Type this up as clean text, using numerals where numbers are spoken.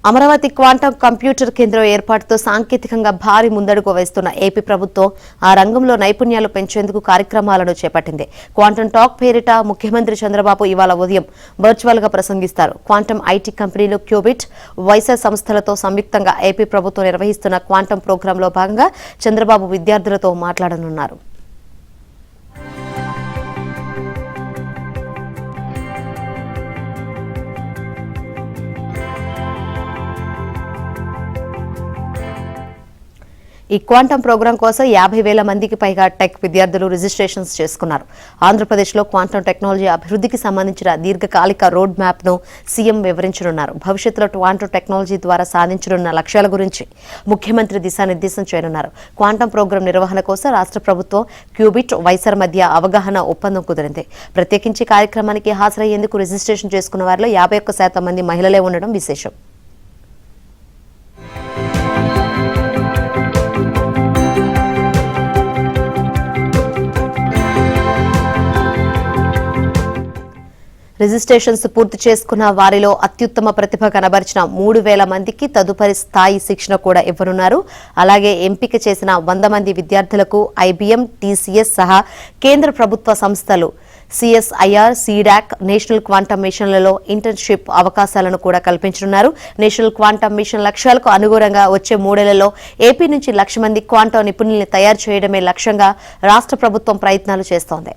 Amaravati quantum computer కేంద్రం ఏర్పాటుతో సాంకేతికంగా భారీ ముందడుగు వేస్తున్న ఏపీ ప్రభుత్వం ఆ రంగంలో నైపుణ్యాలు పెంచేందుకు కార్యక్రమాలను చేపట్టింది. క్వాంటం టాక్ పేరిట ముఖ్యమంత్రి చంద్రబాబు ఇవాళ ఉదయం వర్చువల్ గా ప్రసంగిస్తారు. క్వాంటం ఐటీ కంపెనీలు క్యూబిట్, వైసర్ సంస్థలతో సంయుక్తంగా ఏపీ ప్రభుత్వం నిర్వహిస్తున్న క్వాంటం ప్రోగ్రాంలో భాగంగా చంద్రబాబు విద్యార్థులతో మాట్లాడనున్నారు. ఈ క్వాంటం ప్రోగ్రాం కోసం 50,000 మందికి పైగా టెక్ విద్యార్థులు రిజిస్ట్రేషన్స్ చేసుకున్నారు. ఆంధ్రప్రదేశ్లో క్వాంటం టెక్నాలజీ అభివృద్ధికి సంబంధించిన దీర్ఘకాలిక రోడ్ మ్యాప్ ను సీఎం వివరించనున్నారు. భవిష్యత్తులో క్వాంటం టెక్నాలజీ ద్వారా సాధించనున్న లక్ష్యాల గురించి ముఖ్యమంత్రి దిశానిర్దేశం చేయనున్నారు. క్వాంటం ప్రోగ్రాం నిర్వహణ కోసం రాష్ట్ర ప్రభుత్వం క్యూబిట్, వైసర్ మధ్య అవగాహన ఒప్పందం కుదిరింది. ప్రత్యేకించి కార్యక్రమానికి హాజరయ్యేందుకు రిజిస్ట్రేషన్ చేసుకున్న వారిలో 51% మంది మహిళలే ఉండడం విశేషం. రిజిస్ట్రేషన్స్ పూర్తి చేసుకున్న వారిలో అత్యుత్తమ ప్రతిభ కనబరిచిన 3,000 మందికి తదుపరి స్థాయి శిక్షణ కూడా ఇవ్వనున్నారు. అలాగే ఎంపిక చేసిన 100 మంది విద్యార్థులకు ఐబీఎం, టీసీఎస్ సహా కేంద్ర ప్రభుత్వ సంస్థలు సిఎస్ఐఆర్, సీడాక్, నేషనల్ క్వాంటమ్ మిషన్లలో ఇంటర్న్షిప్ అవకాశాలను కూడా కల్పించనున్నారు. నేషనల్ క్వాంటమ్ మిషన్ లక్ష్యాలకు అనుగుణంగా వచ్చే 3 ఏళ్లలో ఏపీ నుంచి 1,00,000 మంది క్వాంటమ్ నిపుణుల్ని తయారు చేయడమే లక్ష్యంగా రాష్ట్ర ప్రభుత్వం ప్రయత్నాలు చేస్తోంది.